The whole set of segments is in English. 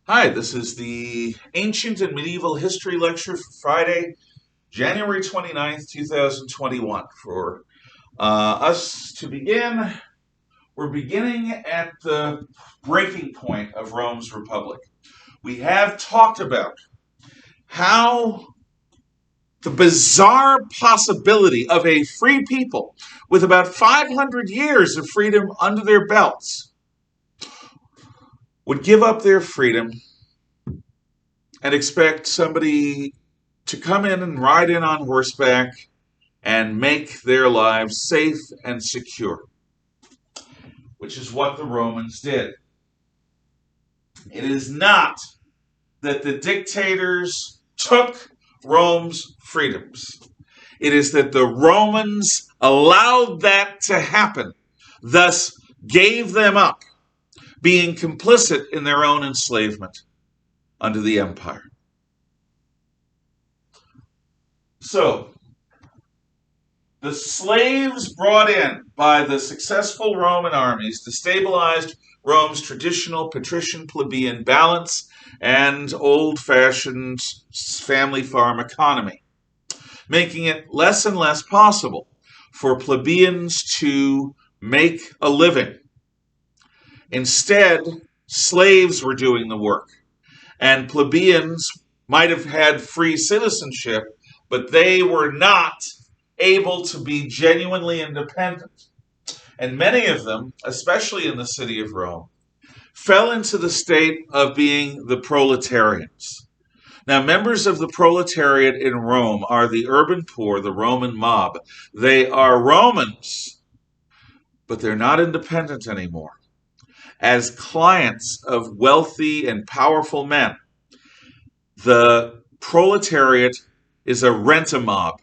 Hi, this is the Ancient and Medieval History Lecture for Friday, January 29th, 2021. For us to begin, we're beginning at the breaking point of Rome's Republic. We have talked about how the bizarre possibility of a free people with about 500 years of freedom under their belts would give up their freedom and expect somebody to come in and ride in on horseback and make their lives safe and secure, which is what the Romans did. It is not that the dictators took Rome's freedoms. It is that the Romans allowed that to happen, thus gave them up, being complicit in their own enslavement under the empire. So, the slaves brought in by the successful Roman armies destabilized Rome's traditional patrician plebeian balance and old-fashioned family farm economy, making it less and less possible for plebeians to make a living. Instead, slaves were doing the work, and plebeians might have had free citizenship, but they were not able to be genuinely independent. And many of them, especially in the city of Rome, fell into the state of being the proletarians. Now, members of the proletariat in Rome are the urban poor, the Roman mob. They are Romans, but they're not independent anymore. As clients of wealthy and powerful men, the proletariat is a rent-a-mob.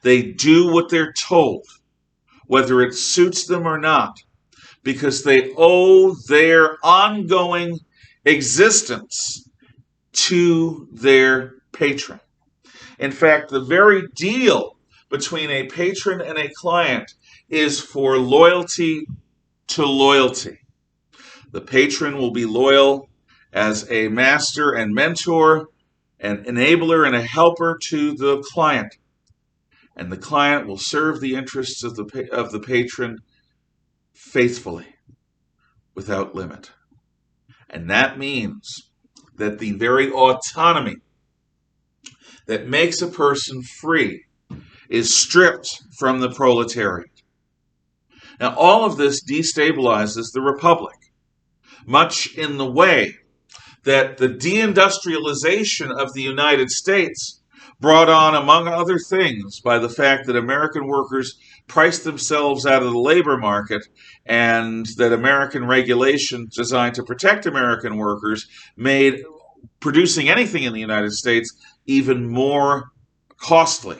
They do what they're told, whether it suits them or not, because they owe their ongoing existence to their patron. In fact, the very deal between a patron and a client is for loyalty to loyalty. The patron will be loyal as a master and mentor, an enabler and a helper to the client. And the client will serve the interests of the patron faithfully, without limit. And that means that the very autonomy that makes a person free is stripped from the proletariat. Now, all of this destabilizes the Republic, much in the way that the deindustrialization of the United States, brought on, among other things, by the fact that American workers priced themselves out of the labor market and that American regulations designed to protect American workers made producing anything in the United States even more costly.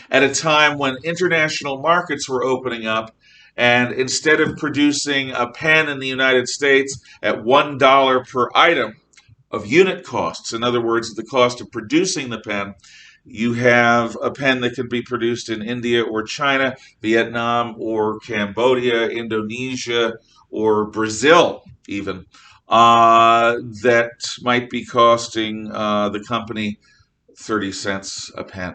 At a time when international markets were opening up, and instead of producing a pen in the United States at $1 per item of unit costs, in other words, the cost of producing the pen, you have a pen that can be produced in India or China, Vietnam or Cambodia, Indonesia or Brazil even, that might be costing the company 30 cents a pen.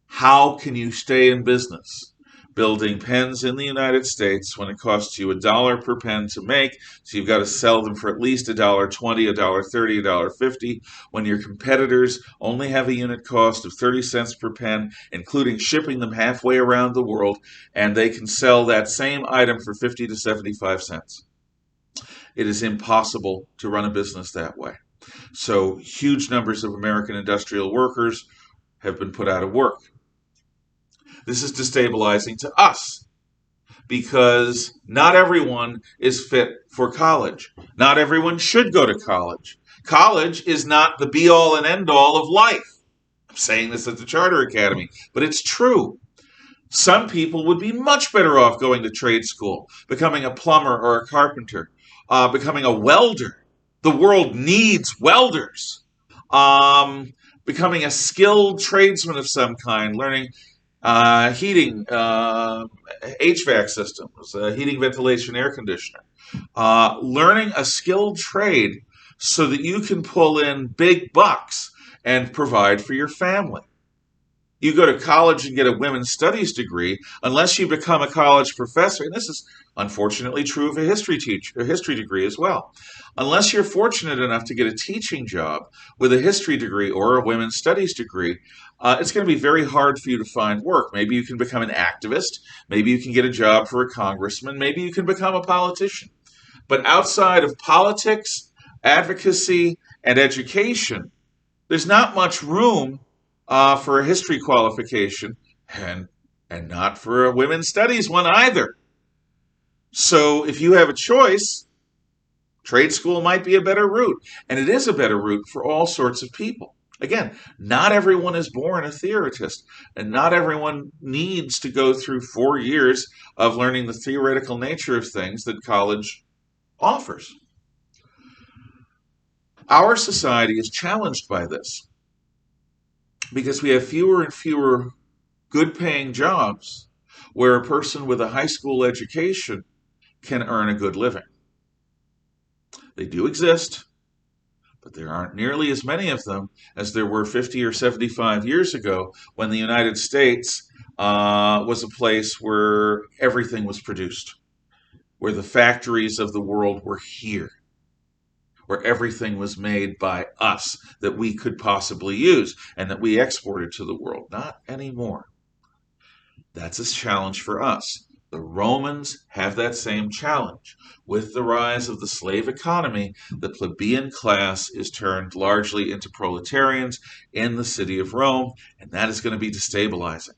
How can you stay in business building pens in the United States when it costs you $1 per pen to make, so you've got to sell them for at least $1.20, $1.30, $1.50, when your competitors only have a unit cost of 30 cents per pen, including shipping them halfway around the world, and they can sell that same item for 50 to 75 cents. It is impossible to run a business that way. So huge numbers of American industrial workers have been put out of work. This is destabilizing to us because not everyone is fit for college. Not everyone should go to college. College is not the be-all and end-all of life. I'm saying this at the Charter Academy, but it's true. Some people would be much better off going to trade school, becoming a plumber or a carpenter, becoming a welder. The world needs welders. Becoming a skilled tradesman of some kind, learning heating, HVAC systems, heating, ventilation, air conditioner. learning a skilled trade so that you can pull in big bucks and provide for your family. You go to college and get a women's studies degree, unless you become a college professor, and this is unfortunately true of a history degree as well. Unless you're fortunate enough to get a teaching job with a history degree or a women's studies degree, it's going to be very hard for you to find work. Maybe you can become an activist. Maybe you can get a job for a congressman. Maybe you can become a politician. But outside of politics, advocacy, and education, there's not much room for a history qualification, and not for a women's studies one either. So if you have a choice, trade school might be a better route, and it is a better route for all sorts of people. Again, not everyone is born a theoretist, and not everyone needs to go through 4 years of learning the theoretical nature of things that college offers. Our society is challenged by this, because we have fewer and fewer good-paying jobs where a person with a high school education can earn a good living. They do exist, but there aren't nearly as many of them as there were 50 or 75 years ago, when the United States was a place where everything was produced, where the factories of the world were here, where everything was made by us that we could possibly use and that we exported to the world. Not anymore. That's a challenge for us. The Romans have that same challenge. With the rise of the slave economy, the plebeian class is turned largely into proletarians in the city of Rome, and that is going to be destabilizing.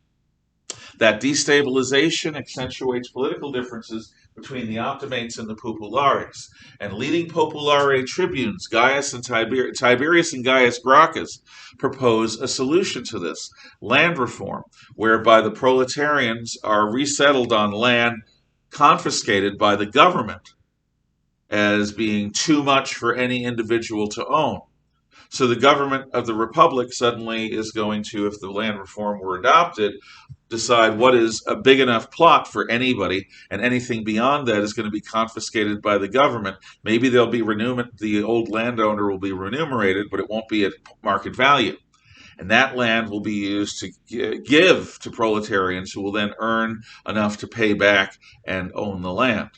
That destabilization accentuates political differences between the optimates and the populares, and leading populare tribunes, Gaius and Tiberius and Gaius Gracchus, propose a solution to this: land reform, whereby the proletarians are resettled on land confiscated by the government as being too much for any individual to own. So the government of the Republic suddenly is going to, if the land reform were adopted, decide what is a big enough plot for anybody, and anything beyond that is going to be confiscated by the government. Maybe they'll be the old landowner will be remunerated, but it won't be at market value. And that land will be used to give to proletarians, who will then earn enough to pay back and own the land.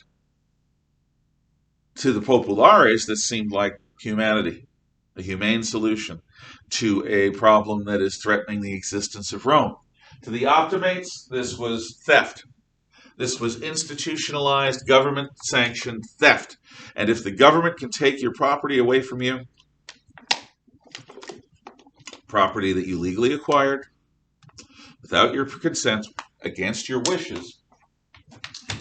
To the populares, this seemed like humanity, a humane solution to a problem that is threatening the existence of Rome. To the optimates, this was theft. This was institutionalized, government-sanctioned theft. And if the government can take your property away from you, property that you legally acquired, without your consent, against your wishes,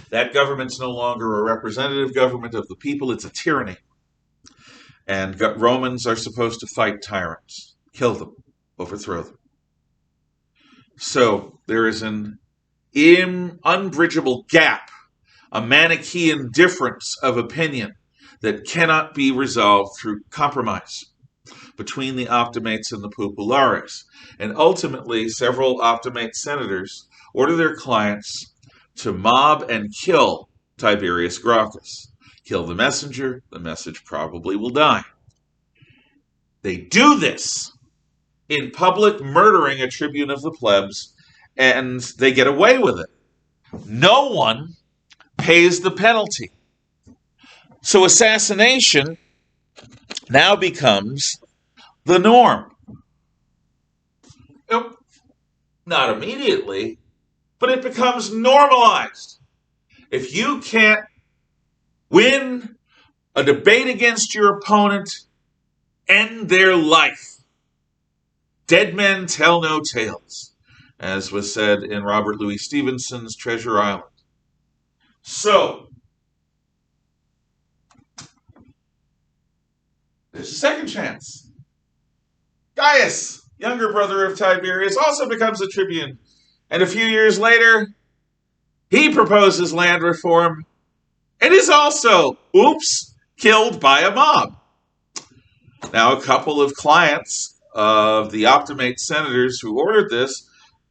that government's no longer a representative government of the people, it's a tyranny. And Romans are supposed to fight tyrants, kill them, overthrow them. So there is an unbridgeable gap, a Manichaean difference of opinion that cannot be resolved through compromise between the optimates and the populares. And ultimately, several optimate senators order their clients to mob and kill Tiberius Gracchus. Kill the messenger, the message probably will die. They do this in public, murdering a tribune of the plebs, and they get away with it. No one pays the penalty. So assassination now becomes the norm. Not immediately, but it becomes normalized. If you can't win a debate against your opponent, end their life. Dead men tell no tales, as was said in Robert Louis Stevenson's Treasure Island. So, there's a second chance. Gaius, younger brother of Tiberius, also becomes a tribune. And a few years later, he proposes land reform and is also, killed by a mob. Now, a couple of clients of the optimate senators who ordered this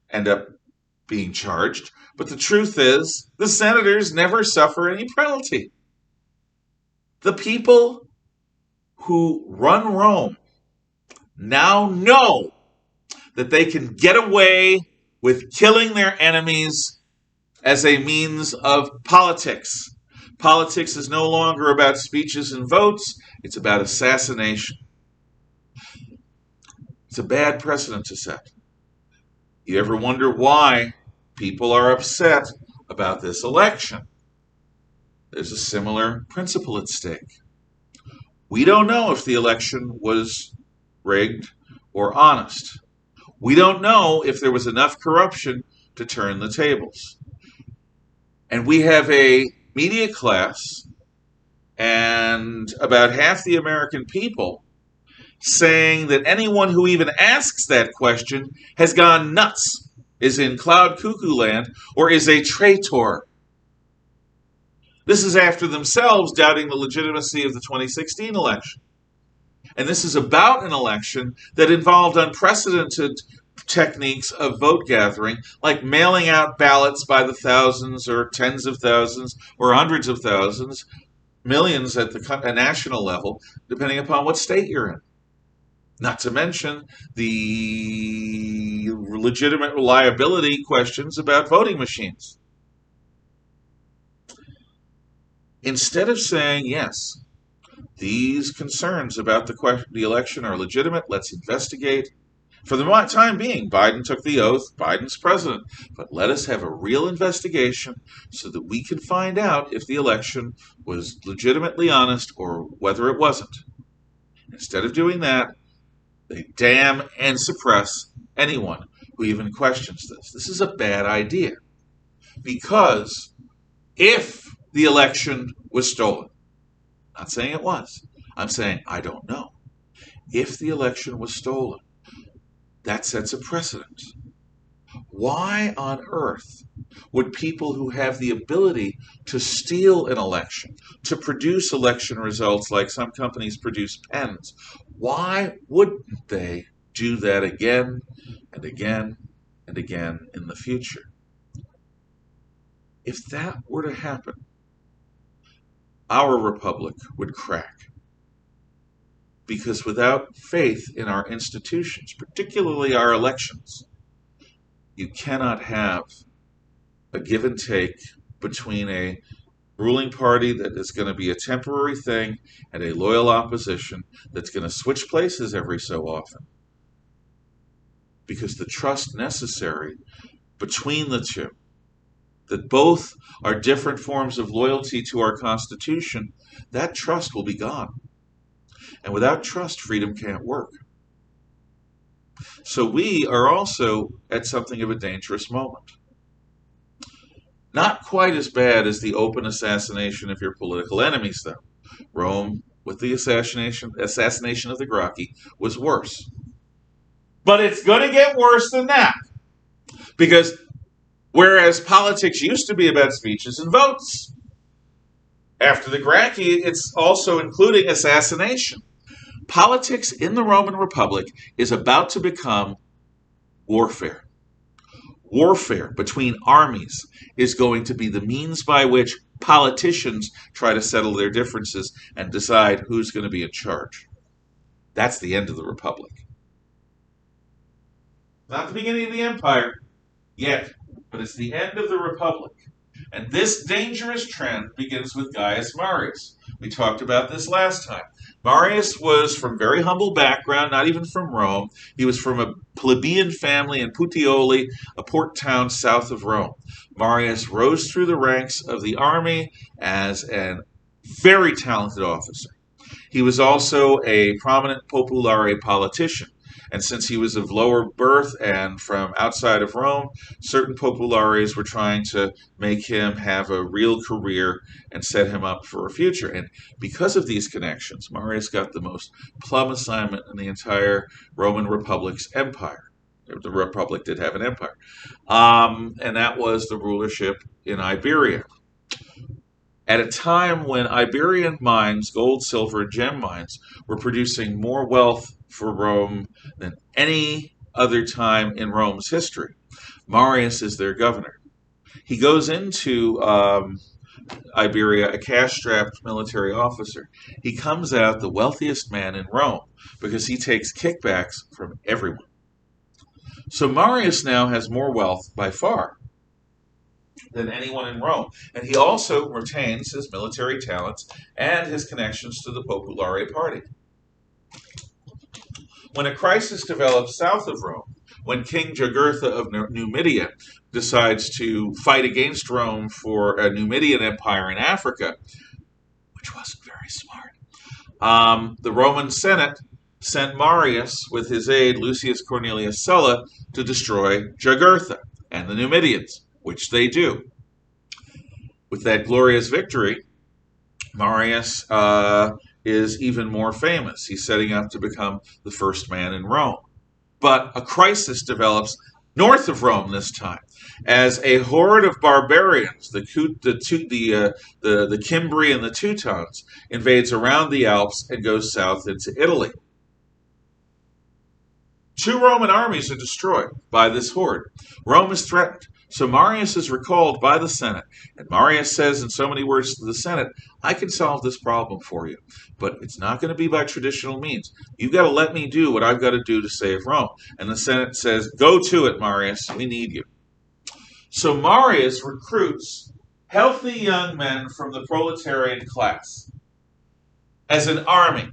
end up being charged. But the truth is, the senators never suffer any penalty. The people who run Rome now know that they can get away with killing their enemies as a means of politics. Politics is no longer about speeches and votes, it's about assassination. It's a bad precedent to set. You ever wonder why people are upset about this election? There's a similar principle at stake. We don't know if the election was rigged or honest. We don't know if there was enough corruption to turn the tables. And we have a media class and about half the American people saying that anyone who even asks that question has gone nuts, is in cloud cuckoo land, or is a traitor. This is after themselves doubting the legitimacy of the 2016 election. And this is about an election that involved unprecedented techniques of vote gathering, like mailing out ballots by the thousands or tens of thousands or hundreds of thousands, millions at the national level, depending upon what state you're in. Not to mention the legitimate reliability questions about voting machines. Instead of saying, yes, these concerns about the election are legitimate, let's investigate. For the time being, Biden took the oath, Biden's president, but let us have a real investigation so that we can find out if the election was legitimately honest or whether it wasn't. Instead of doing that, they damn and suppress anyone who even questions this. This is a bad idea, because if the election was stolen, I'm not saying it was, I'm saying I don't know. If the election was stolen, that sets a precedent. Why on earth would people who have the ability to steal an election, to produce election results like some companies produce pens, why wouldn't they do that again and again and again in the future? If that were to happen, our republic would crack. Because without faith in our institutions, particularly our elections, you cannot have a give and take between a ruling party that is going to be a temporary thing and a loyal opposition that's going to switch places every so often. Because the trust necessary between the two, that both are different forms of loyalty to our Constitution, that trust will be gone. And without trust, freedom can't work. So we are also at something of a dangerous moment. Not quite as bad as the open assassination of your political enemies, though. Rome, with the assassination of the Gracchi, was worse. But it's going to get worse than that. Because whereas politics used to be about speeches and votes, after the Gracchi, it's also including assassination. Politics in the Roman Republic is about to become warfare. Warfare between armies is going to be the means by which politicians try to settle their differences and decide who's going to be in charge. That's the end of the Republic. Not the beginning of the empire yet, but it's the end of the Republic. And this dangerous trend begins with Gaius Marius. We talked about this last time. Marius was from very humble background, not even from Rome. He was from a plebeian family in Puteoli, a port town south of Rome. Marius rose through the ranks of the army as a very talented officer. He was also a prominent populare politician. And since he was of lower birth and from outside of Rome, certain populares were trying to make him have a real career and set him up for a future. And because of these connections, Marius got the most plum assignment in the entire Roman Republic's empire. The Republic did have an empire. And that was the rulership in Iberia. At a time when Iberian mines, gold, silver, and gem mines, were producing more wealth for Rome than any other time in Rome's history, Marius is their governor. He goes into Iberia, a cash-strapped military officer. He comes out the wealthiest man in Rome because he takes kickbacks from everyone. So Marius now has more wealth by far than anyone in Rome. And he also retains his military talents and his connections to the Populare party. When a crisis develops south of Rome, when King Jugurtha of Numidia decides to fight against Rome for a Numidian empire in Africa, which wasn't very smart, the Roman Senate sent Marius with his aide Lucius Cornelius Sulla to destroy Jugurtha and the Numidians, which they do. With that glorious victory, Marius is even more famous. He's setting up to become the first man in Rome. But a crisis develops north of Rome this time, as a horde of barbarians, the Cimbri and the Teutons, invades around the Alps and goes south into Italy. 2 Roman armies are destroyed by this horde. Rome is threatened. So Marius is recalled by the Senate, and Marius says in so many words to the Senate, I can solve this problem for you, but it's not going to be by traditional means. You've got to let me do what I've got to do to save Rome. And the Senate says, go to it, Marius, we need you. So Marius recruits healthy young men from the proletarian class as an army.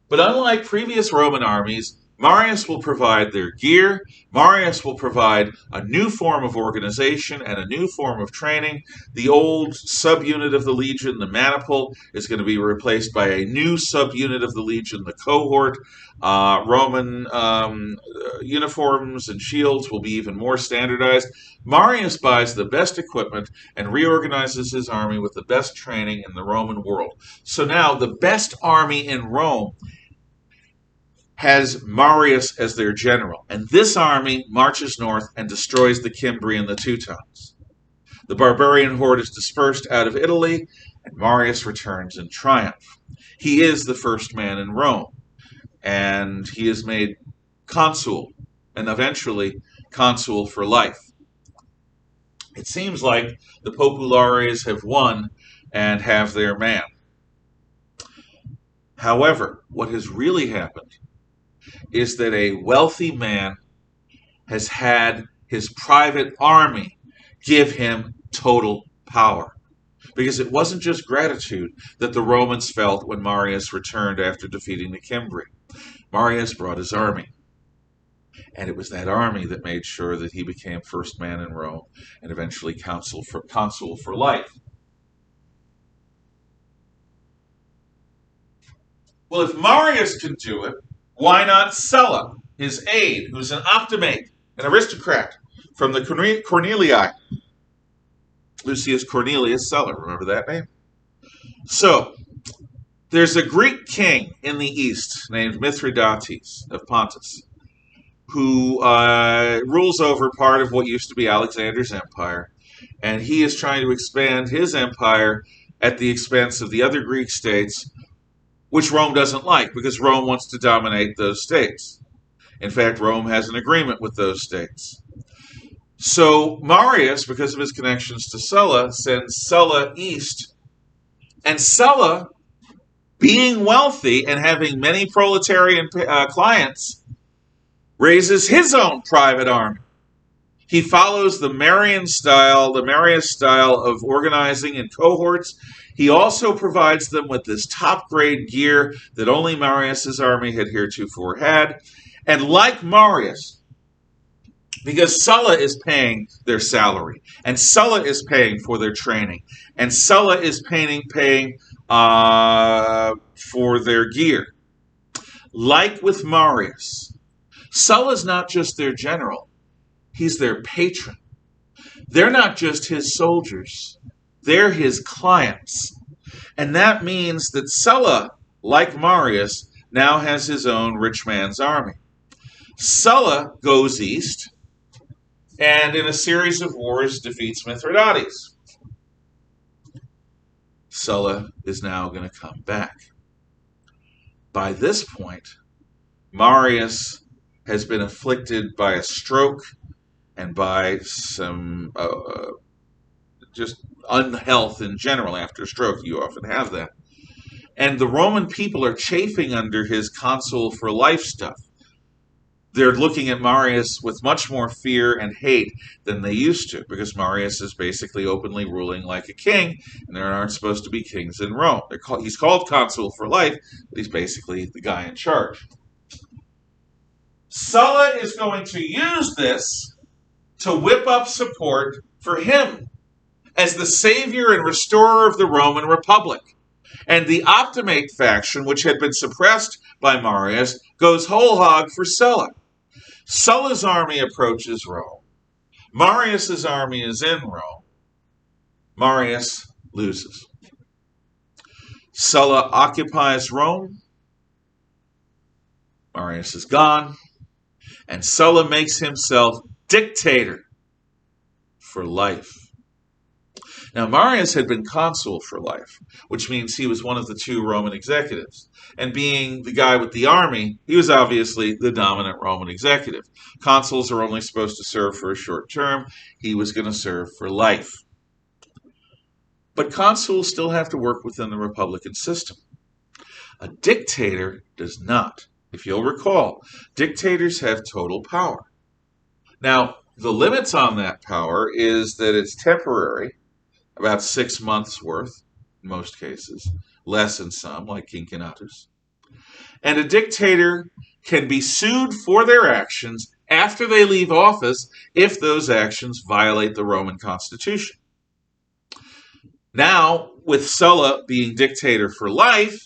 But unlike previous Roman armies, Marius will provide their gear. Marius will provide a new form of organization and a new form of training. The old subunit of the legion, the maniple, is going to be replaced by a new subunit of the legion, the cohort. Roman uniforms and shields will be even more standardized. Marius buys the best equipment and reorganizes his army with the best training in the Roman world. So now the best army in Rome has Marius as their general. And this army marches north and destroys the Cimbri and the Teutons. The barbarian horde is dispersed out of Italy, and Marius returns in triumph. He is the first man in Rome, and he is made consul, and eventually consul for life. It seems like the Populares have won and have their man. However, what has really happened is that a wealthy man has had his private army give him total power. Because it wasn't just gratitude that the Romans felt when Marius returned after defeating the Cimbri. Marius brought his army. And it was that army that made sure that he became first man in Rome and eventually consul for life. Well, if Marius can do it, why not Sulla, his aide, who's an optimate, an aristocrat from the Cornelii? Lucius Cornelius Sulla, remember that name? So, there's a Greek king in the east named Mithridates of Pontus, who rules over part of what used to be Alexander's empire, and he is trying to expand his empire at the expense of the other Greek states, which Rome doesn't like, because Rome wants to dominate those states. In fact, Rome has an agreement with those states. So Marius, because of his connections to Sulla, sends Sulla east. And Sulla, being wealthy and having many proletarian clients, raises his own private army. He follows the Marius style of organizing in cohorts. He also provides them with this top-grade gear that only Marius's army had heretofore had. And like Marius, because Sulla is paying their salary, and Sulla is paying for their training, and Sulla is paying for their gear. Like with Marius, Sulla's not just their general, he's their patron. They're not just his soldiers, they're his clients. And that means that Sulla, like Marius, now has his own rich man's army. Sulla goes east and in a series of wars defeats Mithridates. Sulla is now going to come back. By this point, Marius has been afflicted by a stroke and by some just unhealth in general. After a stroke, you often have that. And the Roman people are chafing under his consul for life stuff. They're looking at Marius with much more fear and hate than they used to, because Marius is basically openly ruling like a king, and there aren't supposed to be kings in Rome. He's called consul for life, but he's basically the guy in charge. Sulla is going to use this to whip up support for him as the savior and restorer of the Roman Republic. And the Optimate faction, which had been suppressed by Marius, goes whole hog for Sulla. Sulla's army approaches Rome. Marius's army is in Rome. Marius loses. Sulla occupies Rome. Marius is gone. And Sulla makes himself dictator for life. Now, Marius had been consul for life, which means he was one of the two Roman executives. And being the guy with the army, he was obviously the dominant Roman executive. Consuls are only supposed to serve for a short term. He was going to serve for life. But consuls still have to work within the republican system. A dictator does not. If you'll recall, dictators have total power. Now, the limits on that power is that it's temporary, about 6 months worth, in most cases, less in some, like Cincinnatus. And a dictator can be sued for their actions after they leave office if those actions violate the Roman constitution. Now, with Sulla being dictator for life,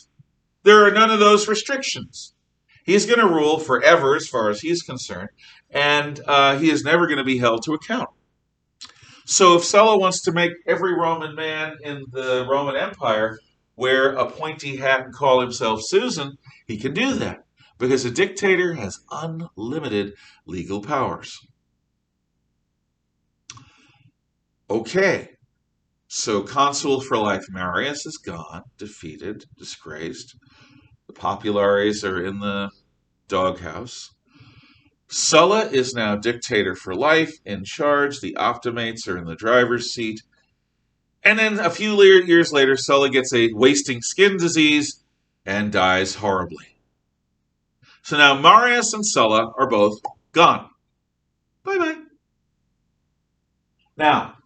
there are none of those restrictions. He's going to rule forever as far as he's concerned, and he is never going to be held to account. So if Sulla wants to make every Roman man in the Roman Empire wear a pointy hat and call himself Susan, he can do that, because a dictator has unlimited legal powers. Okay, so consul for life Marius is gone, defeated, disgraced. The populares are in the doghouse. Sulla is now dictator for life, in charge. The Optimates are in the driver's seat. And then a few years later, Sulla gets a wasting skin disease and dies horribly. So now Marius and Sulla are both gone. Bye-bye. Now,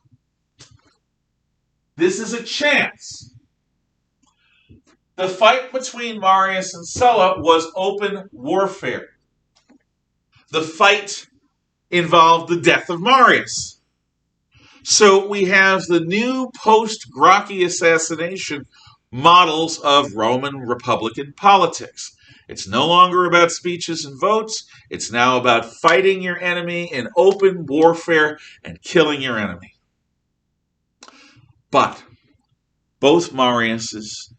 this is a chance. The fight between Marius and Sulla was open warfare. The fight involved the death of Marius. So we have the new post-Gracchi assassination models of Roman Republican politics. It's no longer about speeches and votes. It's now about fighting your enemy in open warfare and killing your enemy. But both Marius is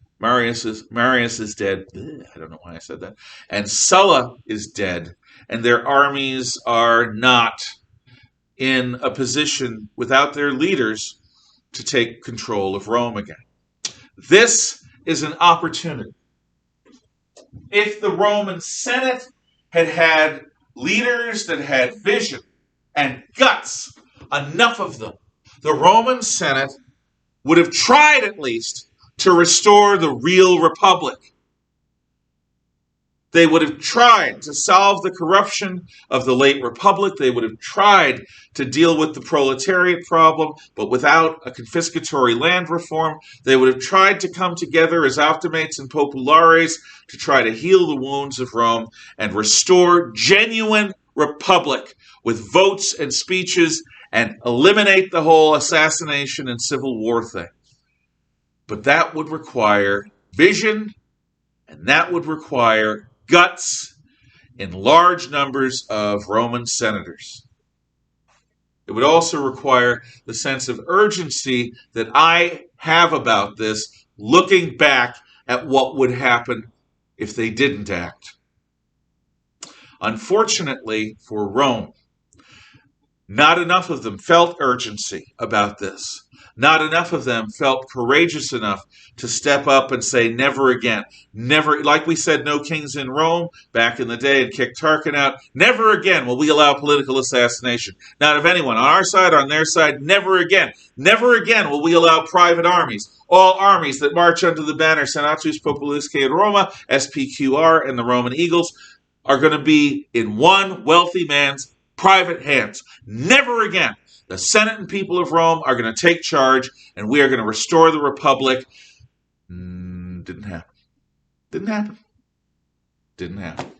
dead. I don't know why I said that. And Sulla is dead. And their armies are not in a position without their leaders to take control of Rome again. This is an opportunity. If the Roman Senate had had leaders that had vision and guts, enough of them, the Roman Senate would have tried at least to restore the real republic. They would have tried to solve the corruption of the late republic. They would have tried to deal with the proletariat problem, but without a confiscatory land reform. They would have tried to come together as Optimates and Populares to try to heal the wounds of Rome and restore genuine republic with votes and speeches and eliminate the whole assassination and civil war thing. But that would require vision, and that would require guts in large numbers of Roman senators. It would also require the sense of urgency that I have about this, looking back at what would happen if they didn't act. Unfortunately for Rome, Not enough of them felt urgency about this. Not enough of them felt courageous enough to step up and say, never again. Never, like we said, no kings in Rome back in the day and kicked Tarquin out. Never again will we allow political assassination. Not of anyone, on our side, on their side, never again. Never again will we allow private armies. All armies that march under the banner Senatus Populusque in Roma, SPQR, and the Roman Eagles are going to be in one wealthy man's private hands. Never again. The Senate and people of Rome are going to take charge, and we are going to restore the Republic. Didn't happen. Didn't happen. Didn't happen.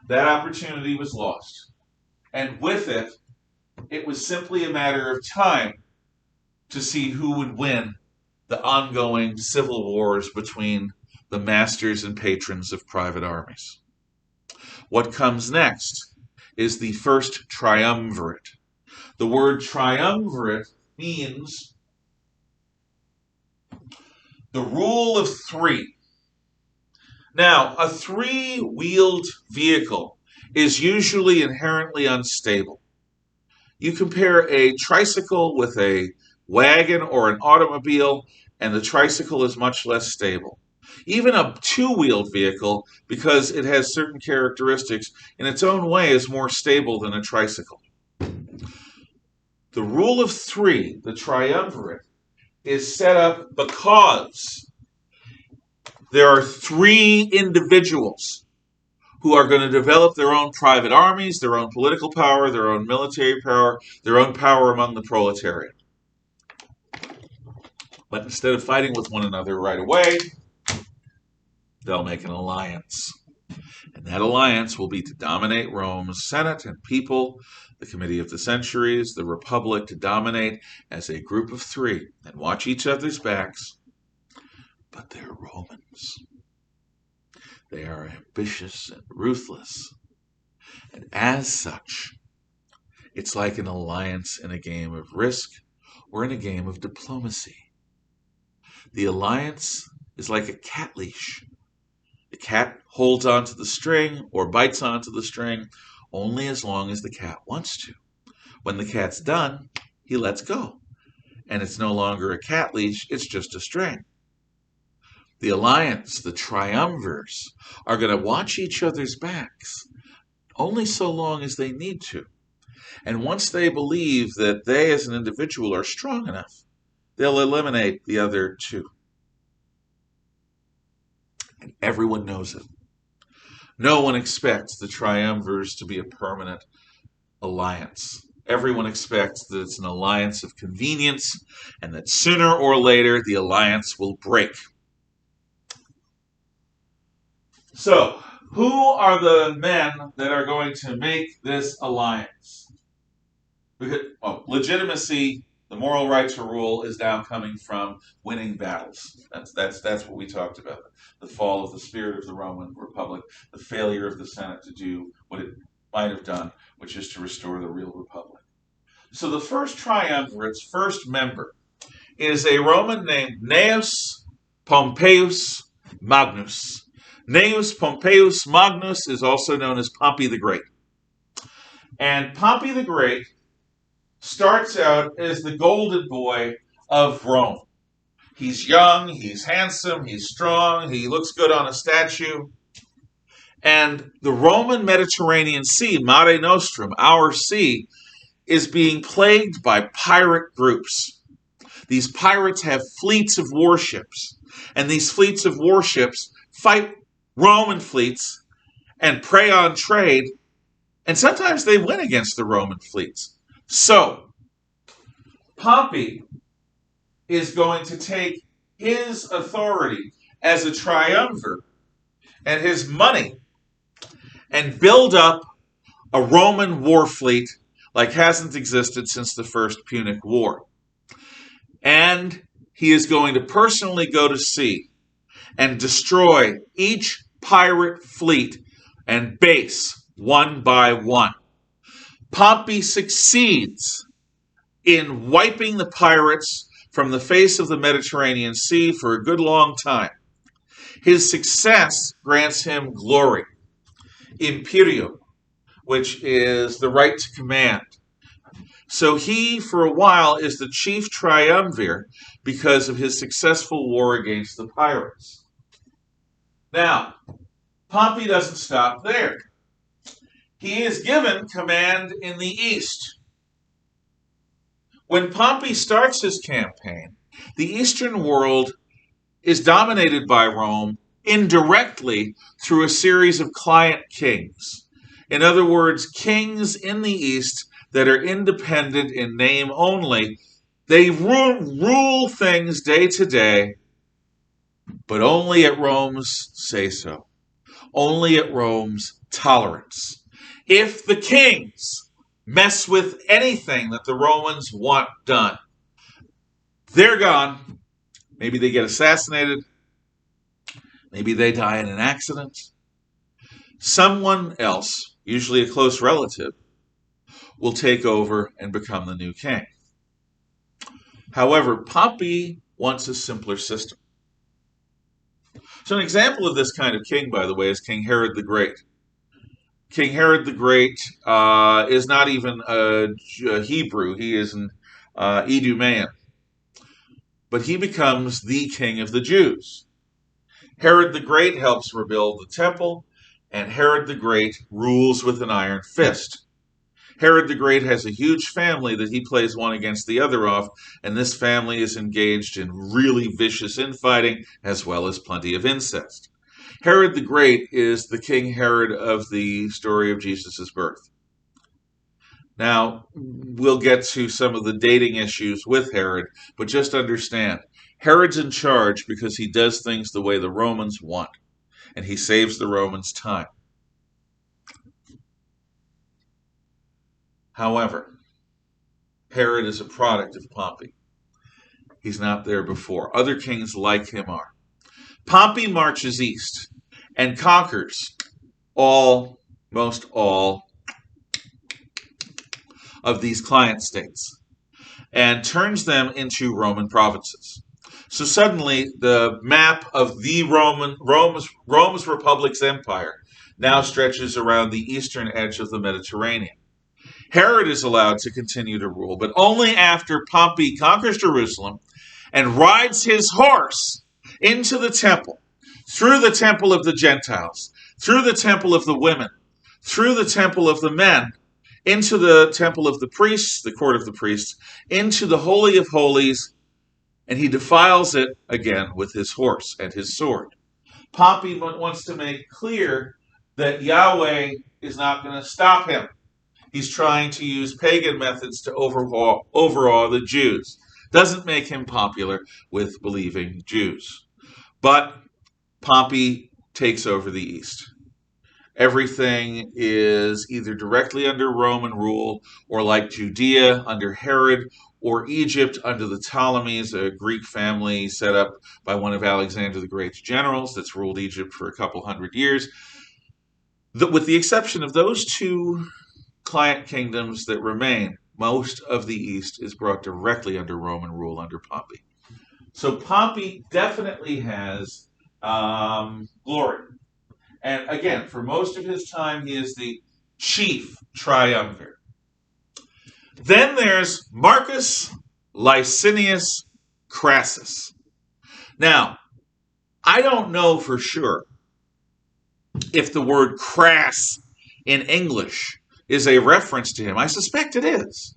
That opportunity was lost. And with it, it was simply a matter of time to see who would win the ongoing civil wars between the masters and patrons of private armies. What comes next is the first triumvirate. The word triumvirate means the rule of three. Now, a three-wheeled vehicle is usually inherently unstable. You compare a tricycle with a wagon or an automobile, and the tricycle is much less stable. Even a two-wheeled vehicle, because it has certain characteristics, in its own way is more stable than a tricycle. The rule of three, the triumvirate, is set up because there are three individuals who are going to develop their own private armies, their own political power, their own military power, their own power among the proletariat. But instead of fighting with one another right away, they'll make an alliance. And that alliance will be to dominate Rome's Senate and people, the Committee of the Centuries, the Republic, to dominate as a group of three and watch each other's backs. But they're Romans. They are ambitious and ruthless. And as such, it's like an alliance in a game of Risk or in a game of diplomacy. The alliance is like a cat leash. The cat holds onto the string or bites onto the string only as long as the cat wants to. When the cat's done, he lets go. And it's no longer a cat leash, it's just a string. The alliance, the triumvirs, are going to watch each other's backs only so long as they need to. And once they believe that they as an individual are strong enough, they'll eliminate the other two. And everyone knows it. No one expects the triumvirs to be a permanent alliance. Everyone expects that it's an alliance of convenience and that sooner or later the alliance will break. So, who are the men that are going to make this alliance? Because, legitimacy, the moral right to rule, is now coming from winning battles. That's what we talked about. The fall of the spirit of the Roman Republic, the failure of the Senate to do what it might have done, which is to restore the real republic. So the first triumvirate's first member is a Roman named Gnaeus Pompeius Magnus. Gnaeus Pompeius Magnus is also known as Pompey the Great. And Pompey the Great starts out as the golden boy of Rome. He's young, he's handsome, he's strong, he looks good on a statue. And the Roman Mediterranean Sea, Mare Nostrum, our sea, is being plagued by pirate groups. These pirates have fleets of warships, and these fleets of warships fight Roman fleets and prey on trade, and sometimes they win against the Roman fleets. So, Pompey is going to take his authority as a triumvir and his money and build up a Roman war fleet like hasn't existed since the First Punic War. And he is going to personally go to sea and destroy each pirate fleet and base one by one. Pompey succeeds in wiping the pirates from the face of the Mediterranean Sea for a good long time. His success grants him glory, imperium, which is the right to command. So he, for a while, is the chief triumvir because of his successful war against the pirates. Now, Pompey doesn't stop there. He is given command in the east. When Pompey starts his campaign, the eastern world is dominated by Rome indirectly through a series of client kings. In other words, kings in the east that are independent in name only. They rule things day to day, but only at Rome's say-so, only at Rome's tolerance. If the kings mess with anything that the Romans want done, they're gone. Maybe they get assassinated. Maybe they die in an accident. Someone else, usually a close relative, will take over and become the new king. However, Pompey wants a simpler system. So an example of this kind of king, by the way, is King Herod the Great. King Herod the Great is not even a Hebrew. He is an Idumean. But he becomes the king of the Jews. Herod the Great helps rebuild the temple, and Herod the Great rules with an iron fist. Herod the Great has a huge family that he plays one against the other off, and this family is engaged in really vicious infighting as well as plenty of incest. Herod the Great is the King Herod of the story of Jesus' birth. Now, we'll get to some of the dating issues with Herod, but just understand, Herod's in charge because he does things the way the Romans want, and he saves the Romans time. However, Herod is a product of Pompey. He's not there before. Other kings like him are. Pompey marches east and conquers most all of these client states and turns them into Roman provinces. So suddenly the map of the Rome's Republic's empire now stretches around the eastern edge of the Mediterranean. Herod is allowed to continue to rule, but only after Pompey conquers Jerusalem and rides his horse into the temple, through the temple of the Gentiles, through the temple of the women, through the temple of the men, into the temple of the priests, the court of the priests, into the Holy of Holies, and he defiles it again with his horse and his sword. Pompey wants to make clear that Yahweh is not going to stop him. He's trying to use pagan methods to overawe the Jews. Doesn't make him popular with believing Jews. But Pompey takes over the East. Everything is either directly under Roman rule, or like Judea under Herod, or Egypt under the Ptolemies, a Greek family set up by one of Alexander the Great's generals that's ruled Egypt for a couple hundred years. With the exception of those two client kingdoms that remain, most of the East is brought directly under Roman rule under Pompey. So Pompey definitely has glory. And again, for most of his time, he is the chief triumvir. Then there's Marcus Licinius Crassus. Now, I don't know for sure if the word crass in English is a reference to him. I suspect it is.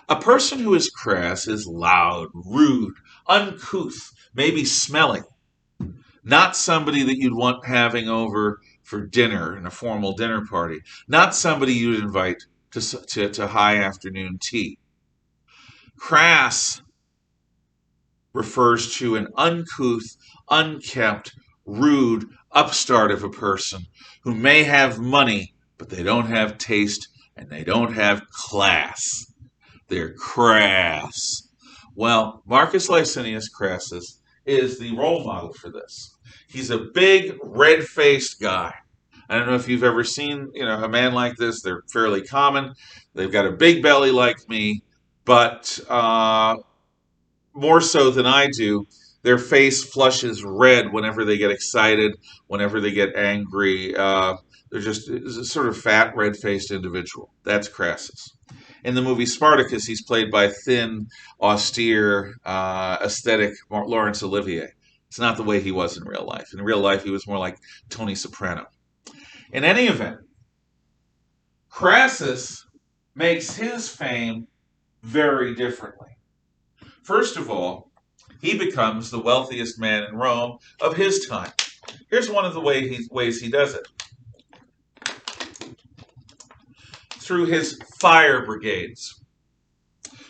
A person who is crass is loud, rude, uncouth, maybe smelly. Not somebody that you'd want having over for dinner in a formal dinner party. Not somebody you'd invite to high afternoon tea. Crass refers to an uncouth, unkempt, rude upstart of a person who may have money, but they don't have taste and they don't have class. They're crass. Well, Marcus Licinius Crassus is the role model for this. He's a big, red-faced guy. I don't know if you've ever seen, a man like this. They're fairly common. They've got a big belly like me, but more so than I do, their face flushes red whenever they get excited, whenever they get angry. They're just a sort of fat, red-faced individual. That's Crassus. In the movie Spartacus, he's played by thin, austere, aesthetic Laurence Olivier. It's not the way he was in real life. In real life, he was more like Tony Soprano. In any event, Crassus makes his fame very differently. First of all, he becomes the wealthiest man in Rome of his time. Here's one of the ways he does it. Through his fire brigades.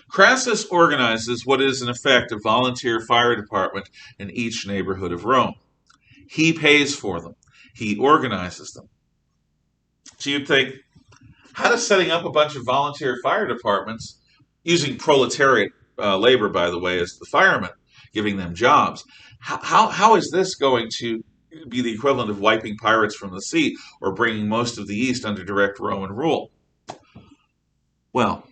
Crassus organizes what is in effect a volunteer fire department in each neighborhood of Rome. He pays for them. He organizes them. So you'd think, how does setting up a bunch of volunteer fire departments, using proletariat labor, by the way, as the firemen, giving them jobs, how is this going to be the equivalent of wiping pirates from the sea or bringing most of the East under direct Roman rule? Well,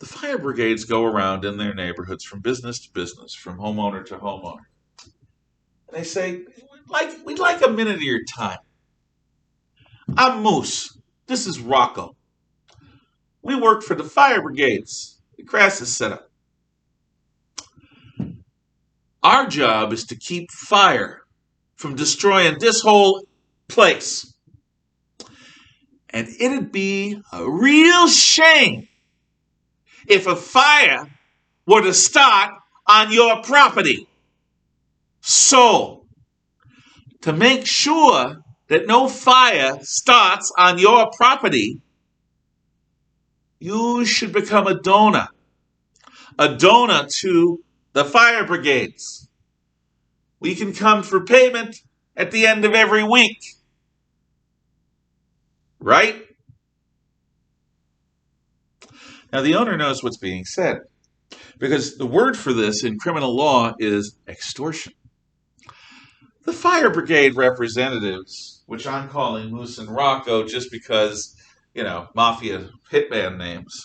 the fire brigades go around in their neighborhoods from business to business, from homeowner to homeowner. And they say, we'd like a minute of your time. I'm Moose. This is Rocco. We work for the fire brigades that Crassus set up. Our job is to keep fire from destroying this whole place. And it'd be a real shame if a fire were to start on your property. So, to make sure that no fire starts on your property, you should become a donor to the fire brigades. We can come for payment at the end of every week. Right? Now, the owner knows what's being said, because the word for this in criminal law is extortion. The fire brigade representatives, which I'm calling Moose and Rocco just because, mafia hitman names,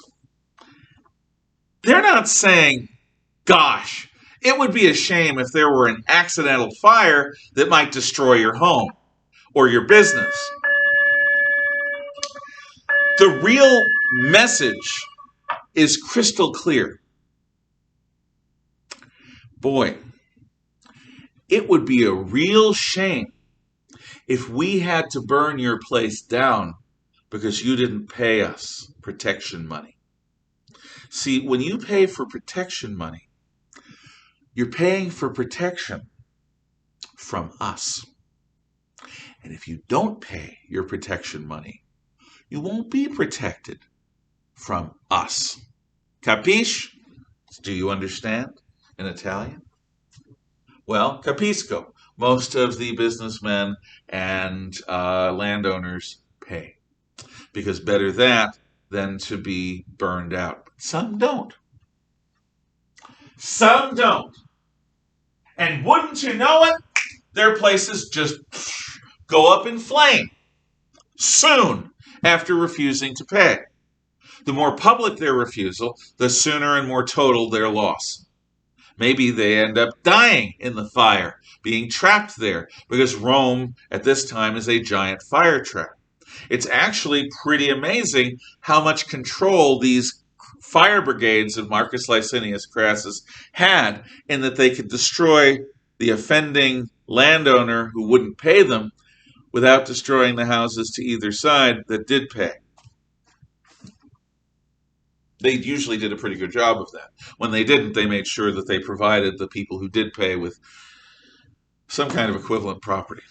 they're not saying, gosh, it would be a shame if there were an accidental fire that might destroy your home or your business. The real message is crystal clear. Boy, it would be a real shame if we had to burn your place down because you didn't pay us protection money. See, when you pay for protection money, you're paying for protection from us. And if you don't pay your protection money, you won't be protected from us. Capisce? Do you understand in Italian? Well, capisco. Most of the businessmen and landowners pay. Because better that than to be burned out. Some don't. Some don't. And wouldn't you know it, their places just go up in flame soon after refusing to pay. The more public their refusal, the sooner and more total their loss. Maybe they end up dying in the fire, being trapped there, because Rome at this time is a giant fire trap. It's actually pretty amazing how much control these fire brigades of Marcus Licinius Crassus had, in that they could destroy the offending landowner who wouldn't pay them without destroying the houses to either side that did pay. They usually did a pretty good job of that. When they didn't, they made sure that they provided the people who did pay with some kind of equivalent property.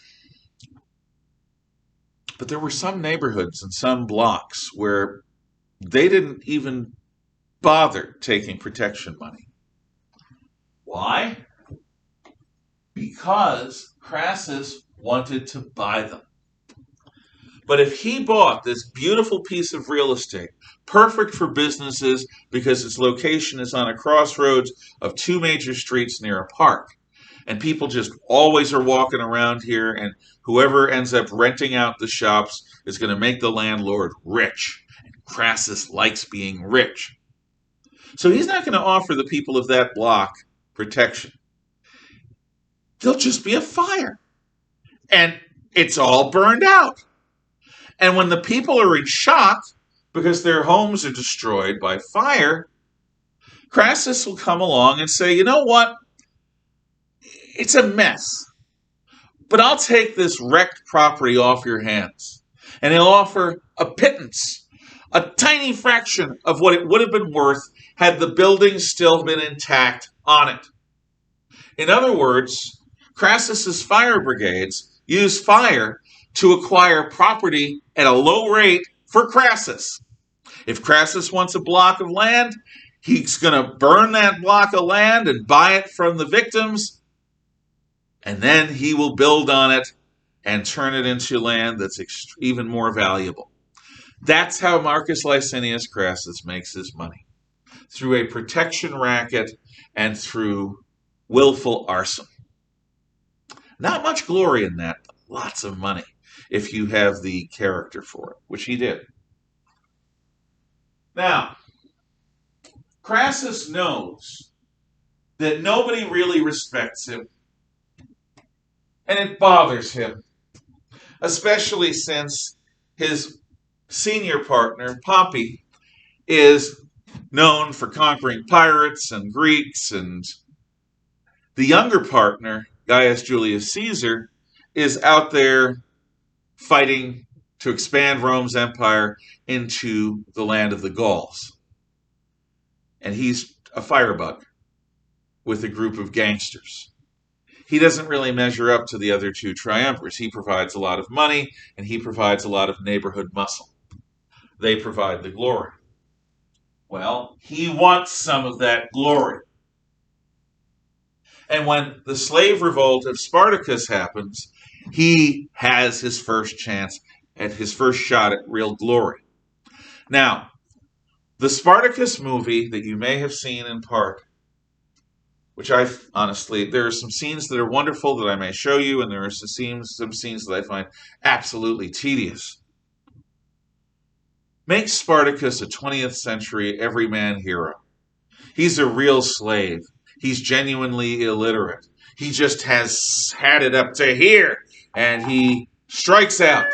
But there were some neighborhoods and some blocks where they didn't even bother taking protection money. Why? Because Crassus wanted to buy them. But if he bought this beautiful piece of real estate, perfect for businesses because its location is on a crossroads of two major streets near a park, and people just always are walking around here, and whoever ends up renting out the shops is going to make the landlord rich. And Crassus likes being rich. So he's not going to offer the people of that block protection. There'll just be a fire. And it's all burned out. And when the people are in shock because their homes are destroyed by fire, Crassus will come along and say, you know what? It's a mess, but I'll take this wrecked property off your hands. And he'll offer a pittance, a tiny fraction of what it would have been worth had the building still been intact on it. In other words, Crassus's fire brigades use fire to acquire property at a low rate for Crassus. If Crassus wants a block of land, he's going to burn that block of land and buy it from the victims, and then he will build on it and turn it into land that's even more valuable. That's how Marcus Licinius Crassus makes his money, through a protection racket and through willful arson. Not much glory in that, but lots of money if you have the character for it, which he did. Now, Crassus knows that nobody really respects him, and it bothers him, especially since his senior partner, Pompey, is known for conquering pirates and Greeks, and the younger partner, Gaius Julius Caesar, is out there fighting to expand Rome's empire into the land of the Gauls. And he's a firebug with a group of gangsters. He doesn't really measure up to the other two triumvirs. He provides a lot of money, and he provides a lot of neighborhood muscle. They provide the glory. Well, he wants some of that glory. And when the slave revolt of Spartacus happens, he has his first chance at his first shot at real glory. Now, the Spartacus movie that you may have seen in part, which there are some scenes that are wonderful that I may show you, and there are some scenes that I find absolutely tedious, makes Spartacus a 20th century everyman hero. He's a real slave. He's genuinely illiterate. He just has had it up to here, and he strikes out.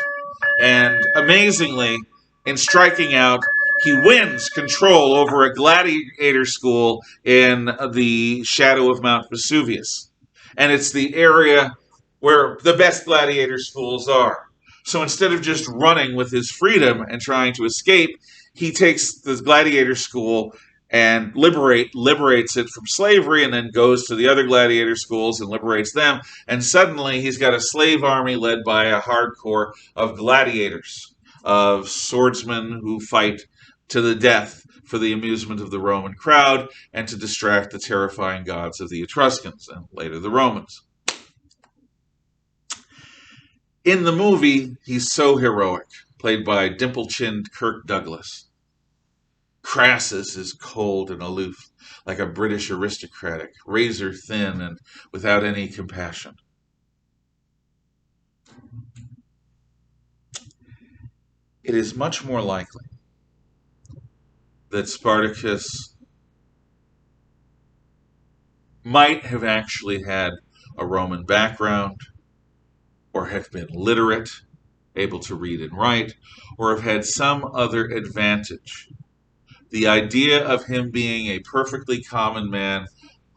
And amazingly, in striking out, he wins control over a gladiator school in the shadow of Mount Vesuvius. And it's the area where the best gladiator schools are. So instead of just running with his freedom and trying to escape, he takes the gladiator school and liberates it from slavery, and then goes to the other gladiator schools and liberates them. And suddenly he's got a slave army led by a hardcore of gladiators, of swordsmen who fight to the death for the amusement of the Roman crowd and to distract the terrifying gods of the Etruscans and later the Romans. In the movie, he's so heroic, played by dimple-chinned Kirk Douglas. Crassus is cold and aloof, like a British aristocratic, razor thin and without any compassion. It is much more likely that Spartacus might have actually had a Roman background, or have been literate, able to read and write, or have had some other advantage. The idea of him being a perfectly common man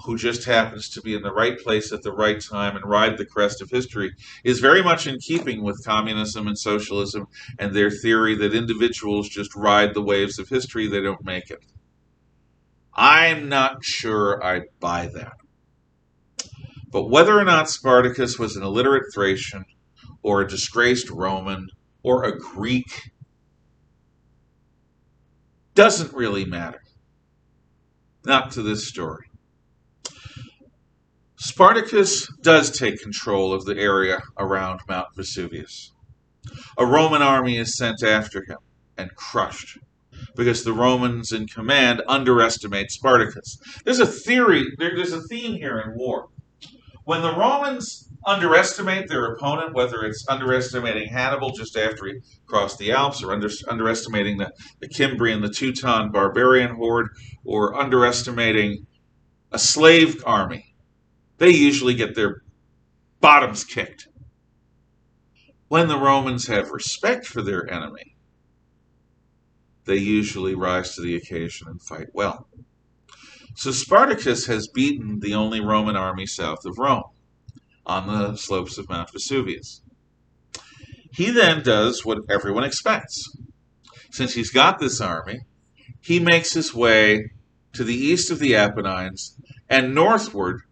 who just happens to be in the right place at the right time and ride the crest of history is very much in keeping with communism and socialism and their theory that individuals just ride the waves of history, they don't make it. I'm not sure I buy that. But whether or not Spartacus was an illiterate Thracian, or a disgraced Roman, or a Greek, doesn't really matter. Not to this story. Spartacus does take control of the area around Mount Vesuvius. A Roman army is sent after him and crushed because the Romans in command underestimate Spartacus. There's a theme here in war. When the Romans underestimate their opponent, whether it's underestimating Hannibal just after he crossed the Alps, or underestimating the Cimbrian, the Teuton barbarian horde, or underestimating a slave army, they usually get their bottoms kicked. When the Romans have respect for their enemy, they usually rise to the occasion and fight well. So Spartacus has beaten the only Roman army south of Rome on the slopes of Mount Vesuvius. He then does what everyone expects. Since he's got this army, he makes his way to the east of the Apennines and northward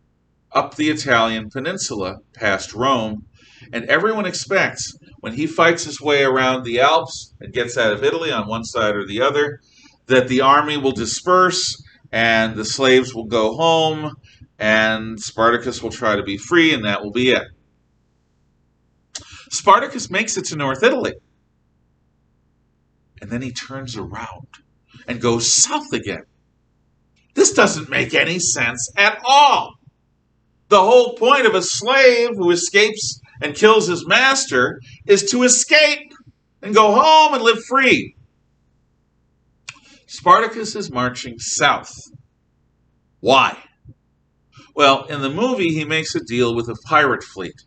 up the Italian peninsula past Rome, and everyone expects when he fights his way around the Alps and gets out of Italy on one side or the other, that the army will disperse and the slaves will go home and Spartacus will try to be free, and that will be it. Spartacus makes it to North Italy, and then he turns around and goes south again. This doesn't make any sense at all. The whole point of a slave who escapes and kills his master is to escape and go home and live free. Spartacus is marching south. Why? Well, in the movie, he makes a deal with a pirate fleet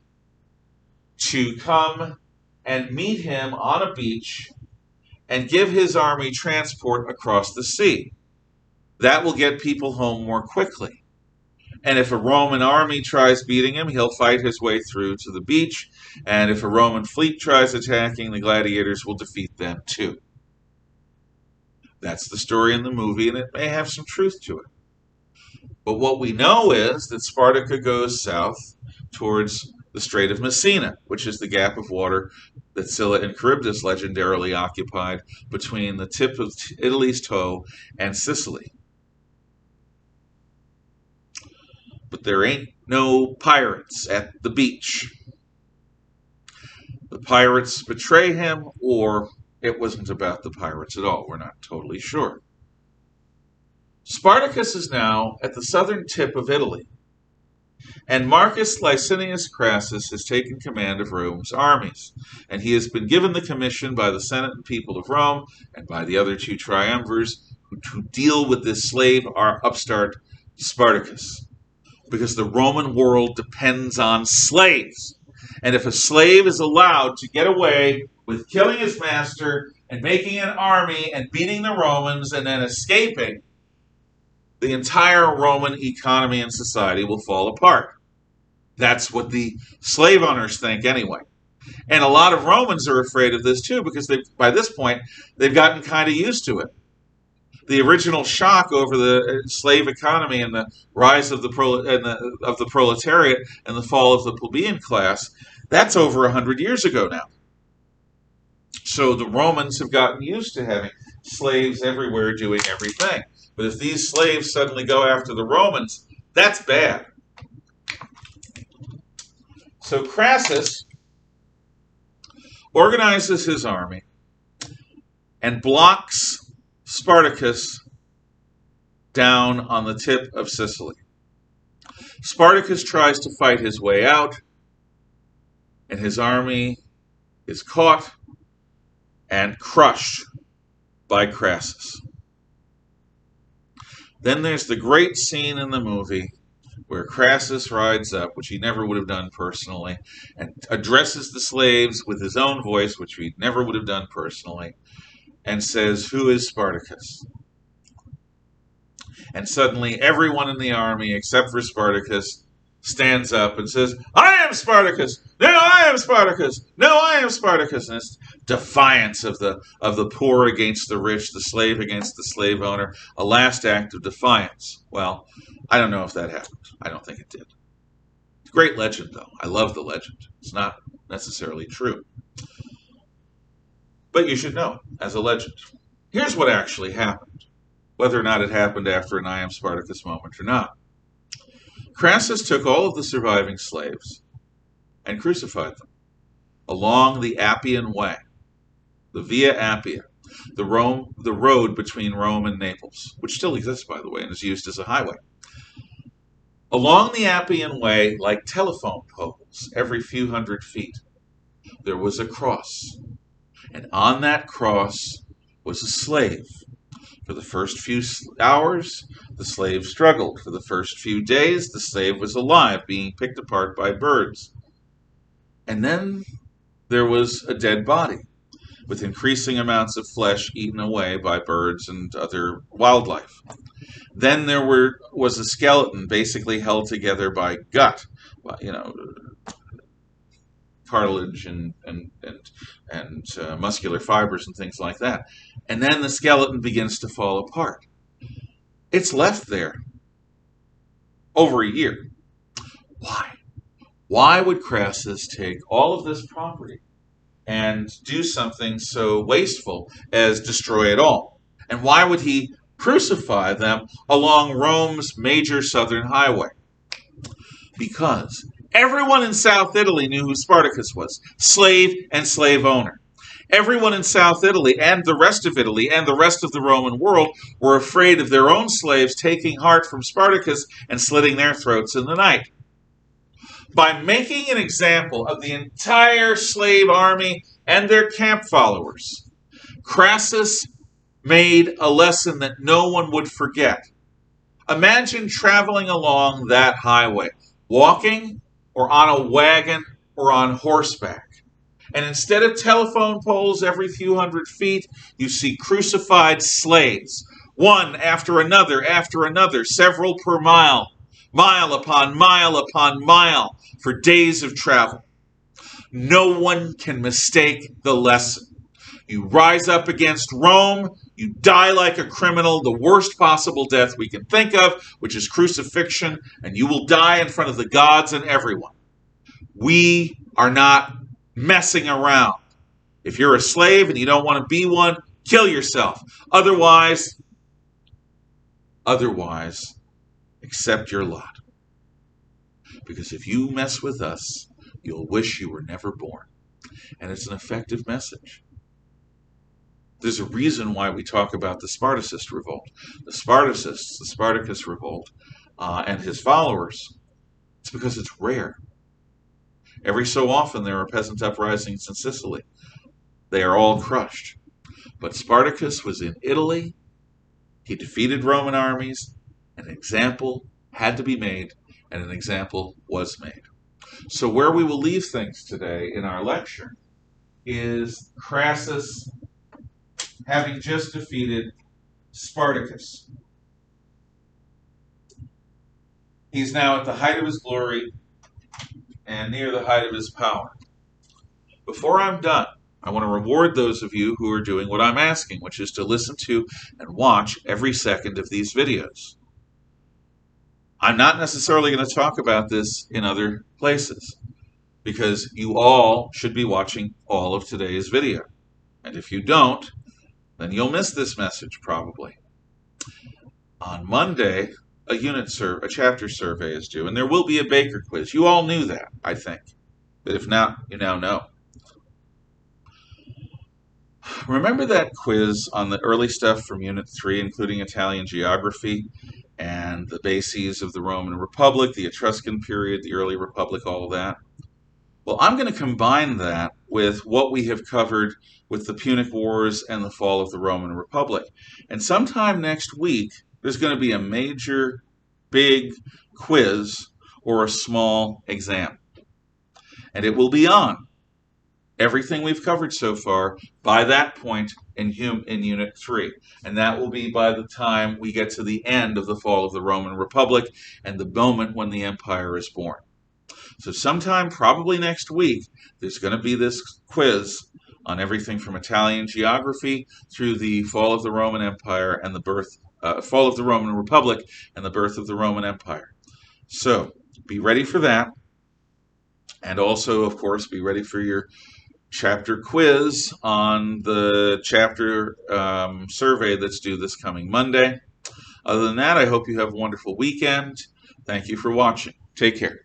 to come and meet him on a beach and give his army transport across the sea. That will get people home more quickly. And if a Roman army tries beating him, he'll fight his way through to the beach. And if a Roman fleet tries attacking, the gladiators will defeat them too. That's the story in the movie, and it may have some truth to it. But what we know is that Spartacus goes south towards the Strait of Messina, which is the gap of water that Scylla and Charybdis legendarily occupied between the tip of Italy's toe and Sicily. But there ain't no pirates at the beach. The pirates betray him, or it wasn't about the pirates at all. We're not totally sure. Spartacus is now at the southern tip of Italy, and Marcus Licinius Crassus has taken command of Rome's armies, and he has been given the commission by the Senate and people of Rome and by the other two triumvirs to deal with this slave upstart Spartacus, because the Roman world depends on slaves. And if a slave is allowed to get away with killing his master and making an army and beating the Romans and then escaping, the entire Roman economy and society will fall apart. That's what the slave owners think anyway. And a lot of Romans are afraid of this too, because by this point, they've gotten kind of used to it. The original shock over the slave economy and the rise of the proletariat and the fall of the plebeian class, that's over 100 years ago now. So the Romans have gotten used to having slaves everywhere doing everything. But if these slaves suddenly go after the Romans, that's bad. So Crassus organizes his army and blocks Spartacus down on the tip of Sicily. Spartacus tries to fight his way out, and his army is caught and crushed by Crassus. Then there's the great scene in the movie where Crassus rides up, which he never would have done personally, and addresses the slaves with his own voice, which he never would have done personally, and says, "Who is Spartacus?" And suddenly everyone in the army, except for Spartacus, stands up and says, "I am Spartacus! No, I am Spartacus! No, I am Spartacus!" And it's defiance of the poor against the rich, the slave against the slave owner, a last act of defiance. Well, I don't know if that happened. I don't think it did. It's a great legend, though. I love the legend. It's not necessarily true. But you should know, as a legend. Here's what actually happened, whether or not it happened after an I am Spartacus moment or not. Crassus took all of the surviving slaves and crucified them along the Appian Way, the Via Appia, the road between Rome and Naples, which still exists, by the way, and is used as a highway. Along the Appian Way, like telephone poles, every few hundred feet, there was a cross. And on that cross was a slave. For the first few hours, the slave struggled. For the first few days, the slave was alive, being picked apart by birds. And then there was a dead body with increasing amounts of flesh eaten away by birds and other wildlife. Then there was a skeleton basically held together by gut, cartilage and muscular fibers and things like that. And then the skeleton begins to fall apart. It's left there over a year. Why? Why would Crassus take all of this property and do something so wasteful as destroy it all? And why would he crucify them along Rome's major southern highway? Because everyone in South Italy knew who Spartacus was, slave and slave owner. Everyone in South Italy and the rest of Italy and the rest of the Roman world were afraid of their own slaves taking heart from Spartacus and slitting their throats in the night. By making an example of the entire slave army and their camp followers, Crassus made a lesson that no one would forget. Imagine traveling along that highway, walking or on a wagon or on horseback. And instead of telephone poles every few hundred feet, you see crucified slaves, one after another, several per mile, mile upon mile, for days of travel. No one can mistake the lesson. You rise up against Rome, you die like a criminal, the worst possible death we can think of, which is crucifixion, and you will die in front of the gods and everyone. We are not messing around. If you're a slave and you don't want to be one, kill yourself. Otherwise, accept your lot. Because if you mess with us, you'll wish you were never born. And it's an effective message. There's a reason why we talk about the Spartacist revolt. The Spartacus revolt, and his followers. It's because it's rare. Every so often there are peasant uprisings in Sicily. They are all crushed. But Spartacus was in Italy. He defeated Roman armies. An example had to be made, and an example was made. So where we will leave things today in our lecture is Crassus having just defeated Spartacus. He's now at the height of his glory and near the height of his power. Before I'm done, I want to reward those of you who are doing what I'm asking, which is to listen to and watch every second of these videos. I'm not necessarily going to talk about this in other places, because you all should be watching all of today's video. And if you don't, then you'll miss this message probably. On Monday, a chapter survey is due, and there will be a Baker quiz. You all knew that, I think. But if not, you now know. Remember that quiz on the early stuff from Unit 3, including Italian geography and the bases of the Roman Republic, the Etruscan period, the early Republic, all of that? Well, I'm going to combine that with what we have covered with the Punic Wars and the fall of the Roman Republic. And sometime next week, there's going to be a major, big quiz or a small exam. And it will be on everything we've covered so far by that point in Unit 3. And that will be by the time we get to the end of the fall of the Roman Republic and the moment when the empire is born. So sometime probably next week, there's going to be this quiz on everything from Italian geography through the fall of the Roman Empire and the fall of the Roman Republic and the birth of the Roman Empire. So be ready for that. And also, of course, be ready for your chapter quiz on the chapter survey that's due this coming Monday. Other than that, I hope you have a wonderful weekend. Thank you for watching. Take care.